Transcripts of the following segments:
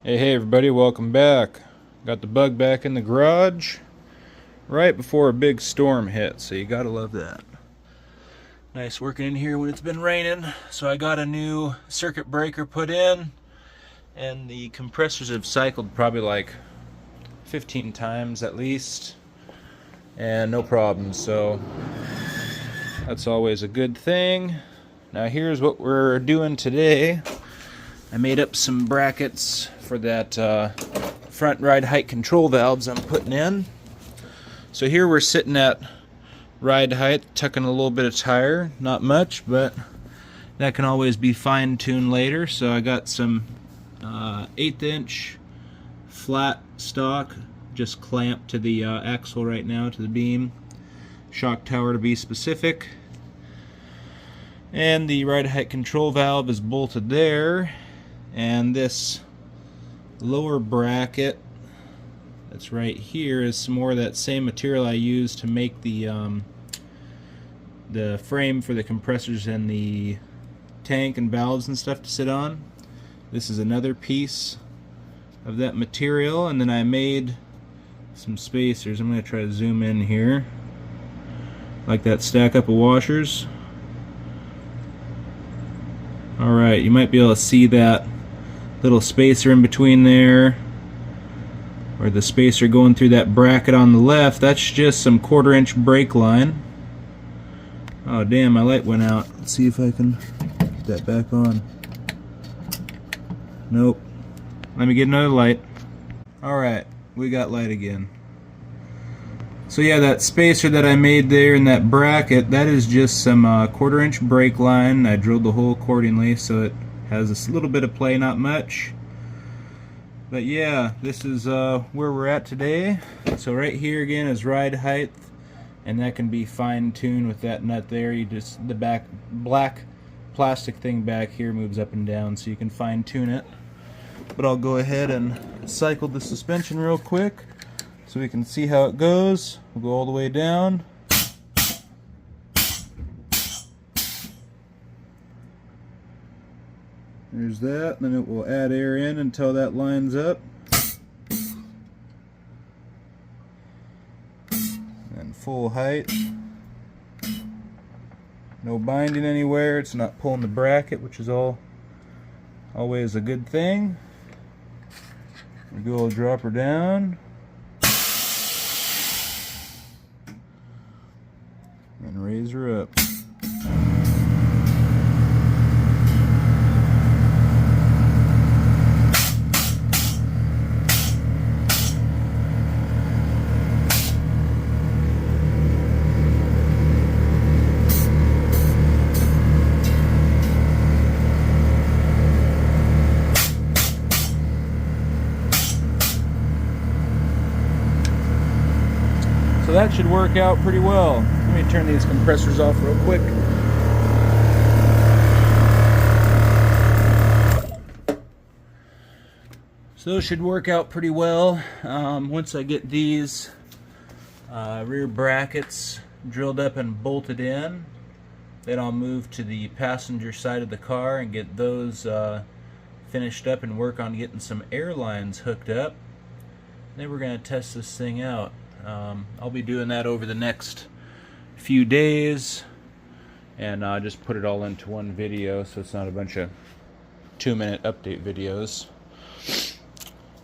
Hey everybody, welcome back. Got the bug back in the garage right before a big storm hit, so you gotta love that. Nice working in here when it's been raining. So I got a new circuit breaker put in, and the compressors have cycled probably like 15 times at least, and no problems, so that's always a good thing. Now here's what we're doing today. I made up some brackets for that front ride height control valves I'm putting in. So here we're sitting at ride height, tucking a little bit of tire, not much, but that can always be fine-tuned later. So I got some 1/8 inch flat stock, just clamped to the axle right now, to the beam, shock tower to be specific. And the ride height control valve is bolted there. And this lower bracket that's right here is some more of that same material I used to make the frame for the compressors and the tank and valves and stuff to sit on. This is another piece of that material, and then I made some spacers. I'm going to try to zoom in here, like that stack up of washers. Alright, you might be able to see that little spacer in between there, or the spacer going through that bracket on the left. That's just some 1/4 inch brake line. Oh damn, my light went out. Let's see if I can get that back on. Nope. Let me get another light. Alright, we got light again. So yeah, that spacer that I made there in that bracket, that is just some 1/4 inch brake line. I drilled the hole accordingly so it has a little bit of play, not much. But yeah, this is where we're at today. So right here again is ride height, and that can be fine-tuned with that nut there. You just, the back black plastic thing back here moves up and down, so you can fine-tune it. But I'll go ahead and cycle the suspension real quick so we can see how it goes. We'll go all the way down. There's that, then it will add air in until that lines up. And full height. No binding anywhere, it's not pulling the bracket, which is always a good thing. We go, drop her down. And raise her up. So that should work out pretty well. Let me turn these compressors off real quick. So those should work out pretty well. Once I get these rear brackets drilled up and bolted in, then I'll move to the passenger side of the car and get those finished up and work on getting some air lines hooked up. Then we're going to test this thing out. I'll be doing that over the next few days, and just put it all into one video so it's not a bunch of 2-minute update videos.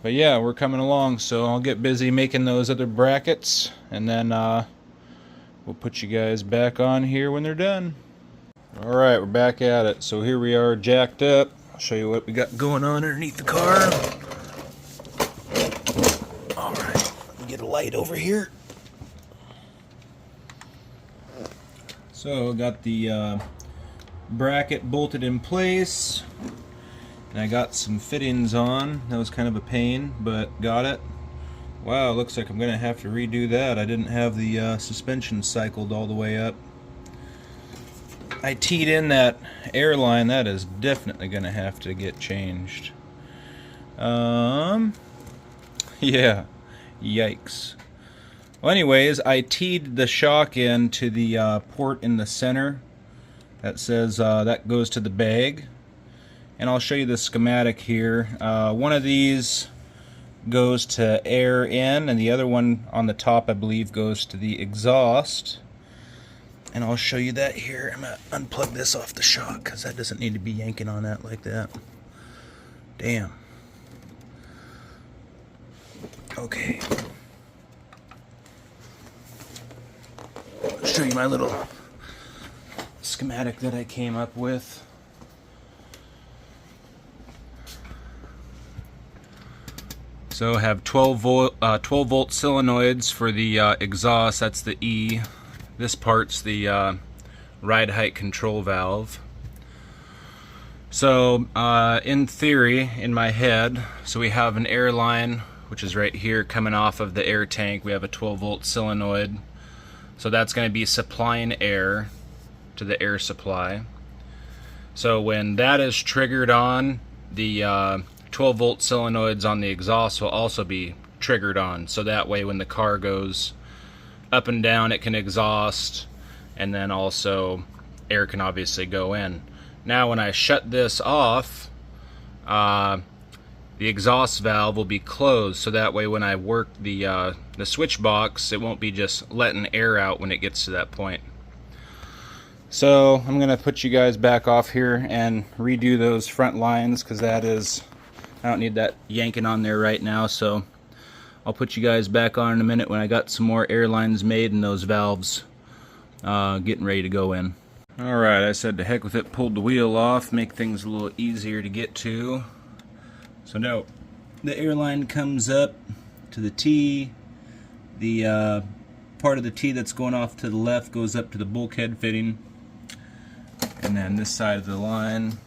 But yeah, we're coming along, so I'll get busy making those other brackets, and then we'll put you guys back on here when they're done. Alright, we're back at it. So here we are, jacked up. I'll show you what we got going on underneath the car. Alright, let me get a light over here. So got the bracket bolted in place, and I got some fittings on. That was kind of a pain, but got it. Wow, looks like I'm gonna have to redo that. I didn't have the suspension cycled all the way up. I teed in that air line. That is definitely gonna have to get changed. Yeah, yikes. Well, anyways, I teed the shock in to the port in the center that says that goes to the bag, and I'll show you the schematic here. One of these goes to air in, and the other one on the top, I believe, goes to the exhaust. And I'll show you that here. I'm going to unplug this off the shock because that doesn't need to be yanking on that like that. Damn. Okay. I'll show you my little schematic that I came up with. So I have 12 volt solenoids for the exhaust. That's the E. This part's the ride height control valve. So in theory, in my head, so we have an air line, which is right here coming off of the air tank. We have a 12 volt solenoid. So that's going to be supplying air to the air supply. So when that is triggered on, the 12 volt solenoids on the exhaust will also be triggered on. So that way when the car goes up and down, it can exhaust, and then also air can obviously go in. Now when I shut this off, the exhaust valve will be closed, so that way when I work the switch box, it won't be just letting air out when it gets to that point. So I'm gonna put you guys back off here and redo those front lines, because I don't need that yanking on there right now. So I'll put you guys back on in a minute when I got some more air lines made and those valves getting ready to go in. Alright, I said to heck with it, pulled the wheel off, make things a little easier to get to. So now the air line comes up to the T. The part of the T that's going off to the left goes up to the bulkhead fitting. And then this side of the line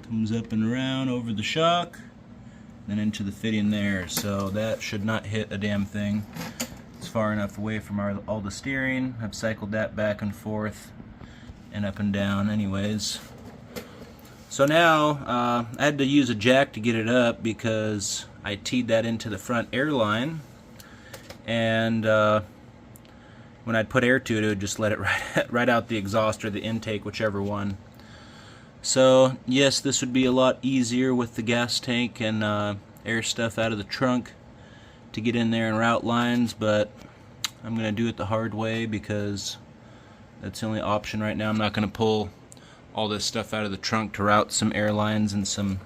comes up and around over the shock, then into the fitting there. So that should not hit a damn thing. It's far enough away from all the steering. I've cycled that back and forth and up and down anyways. So now I had to use a jack to get it up because I teed that into the front air line, and when I'd put air to it, it would just let it right out the exhaust or the intake, whichever one. So yes, this would be a lot easier with the gas tank and air stuff out of the trunk to get in there and route lines, but I'm going to do it the hard way because that's the only option right now. I'm not going to pull all this stuff out of the trunk to route some air lines and some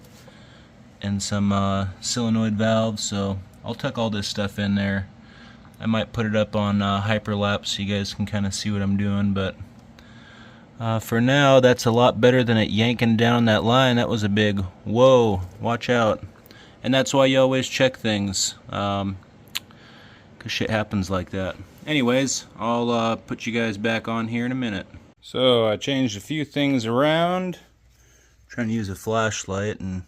solenoid valves, so I'll tuck all this stuff in there. I might put it up on hyperlapse so you guys can kind of see what I'm doing, but for now that's a lot better than it yanking down that line. That was a big whoa, watch out. And that's why you always check things, because shit happens like that. Anyways, I'll put you guys back on here in a minute. So I changed a few things around. I'm trying to use a flashlight and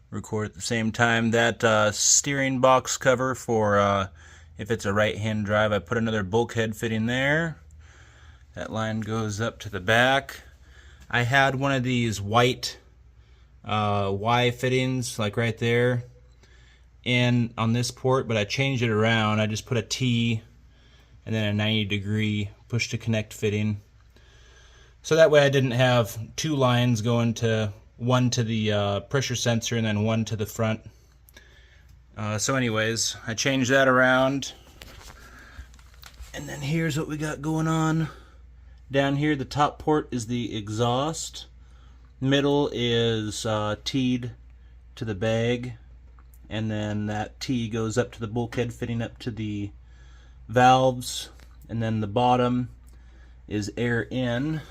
record at the same time. That steering box cover for if it's a right-hand drive, I put another bulkhead fitting there. That line goes up to the back. I had one of these white Y fittings, like right there, in on this port, but I changed it around. I just put a T and then a 90-degree push to connect fitting. So that way I didn't have two lines going to one to the pressure sensor and then one to the front. So anyways, I changed that around. And then here's what we got going on. Down here, the top port is the exhaust. Middle is teed to the bag. And then that T goes up to the bulkhead fitting up to the valves. And then the bottom is air in.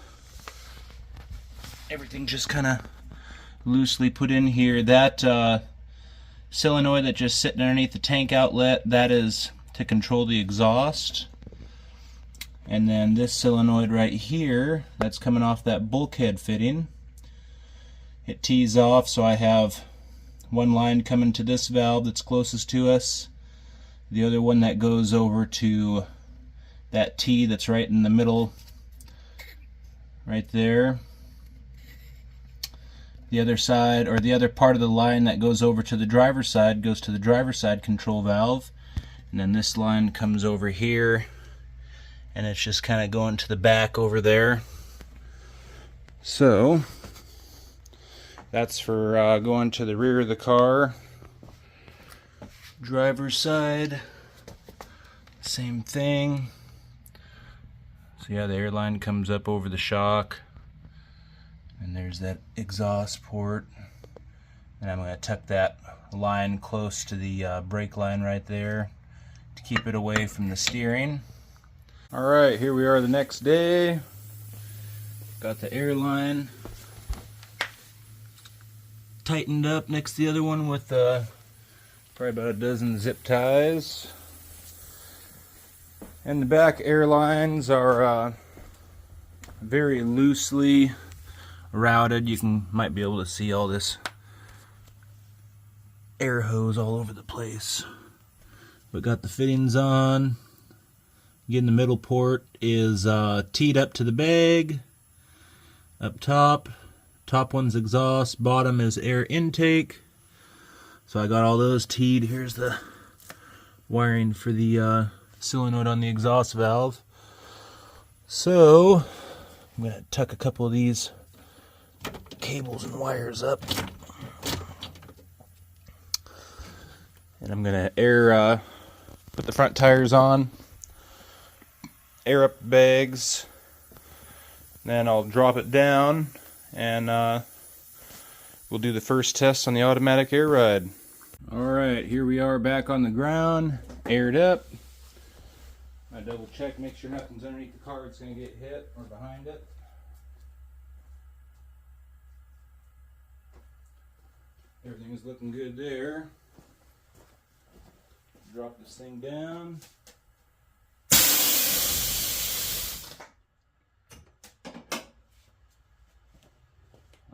Everything just kind of loosely put in here. That solenoid that's just sitting underneath the tank outlet, that is to control the exhaust. And then this solenoid right here, that's coming off that bulkhead fitting. It tees off, so I have one line coming to this valve that's closest to us, the other one that goes over to that T that's right in the middle, right there. The other side, or the other part of the line that goes over to the driver's side, goes to the driver's side control valve. And then this line comes over here, and it's just kind of going to the back over there. So That's for going to the rear of the car. Driver's side, same thing. So yeah, the airline comes up over the shock, and there's that exhaust port. And I'm going to tuck that line close to the brake line right there to keep it away from the steering. Alright, here we are the next day. Got the airline tightened up next to the other one with probably about a dozen zip ties. And the back airlines are very loosely routed. You might be able to see all this air hose all over the place. But got the fittings on. Again, the middle port is teed up to the bag. Up top one's exhaust, bottom is air intake. So I got all those teed. Here's the wiring for the solenoid on the exhaust valve. So I'm going to tuck a couple of these cables and wires up. And I'm going to put the front tires on, air up the bags, then I'll drop it down, and we'll do the first test on the automatic air ride. Alright, here we are back on the ground, aired up. I double check, make sure nothing's underneath the car that's going to get hit or behind it. Everything's looking good there. Drop this thing down.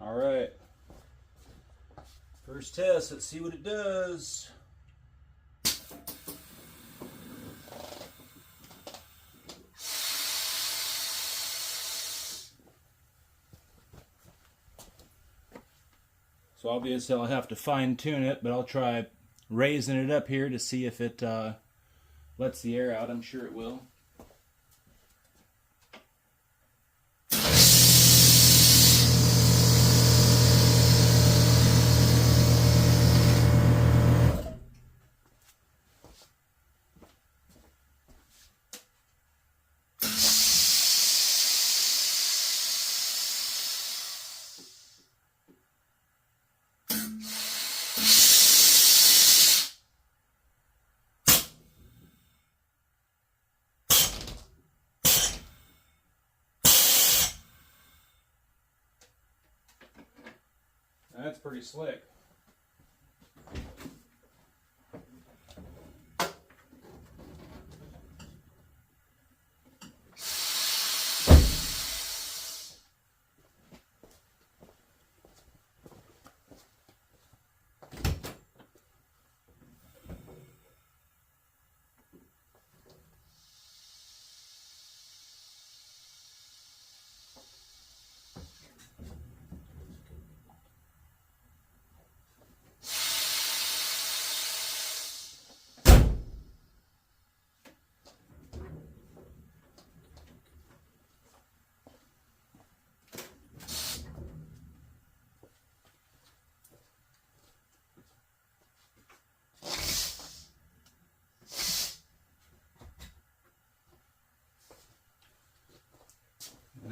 Alright. First test, let's see what it does. So obviously I'll have to fine tune it, but I'll try raising it up here to see if it lets the air out. I'm sure it will. That's pretty slick.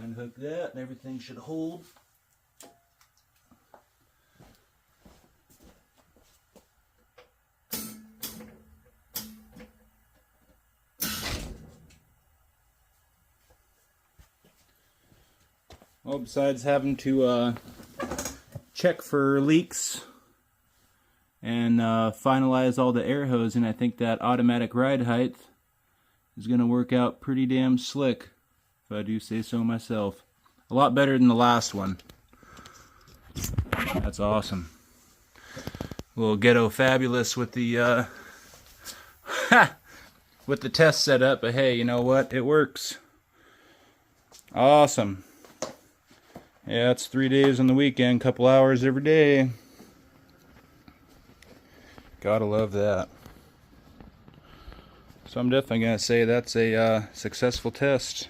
Unhook that and everything should hold. Well, besides having to check for leaks and finalize all the air hosing, I think that automatic ride height is going to work out pretty damn slick, if I do say so myself. A lot better than the last one. That's awesome. A little ghetto fabulous with the with the test setup, but hey, you know what? It works. Awesome. Yeah, it's 3 days on the weekend, couple hours every day. Gotta love that. So I'm definitely gonna say that's a successful test.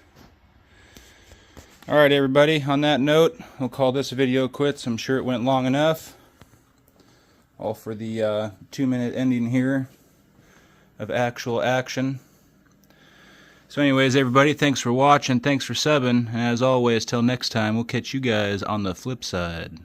Alright everybody, on that note, we'll call this video quits. I'm sure it went long enough. All for the 2-minute ending here of actual action. So anyways everybody, thanks for watching, thanks for subbing, and as always, till next time, we'll catch you guys on the flip side.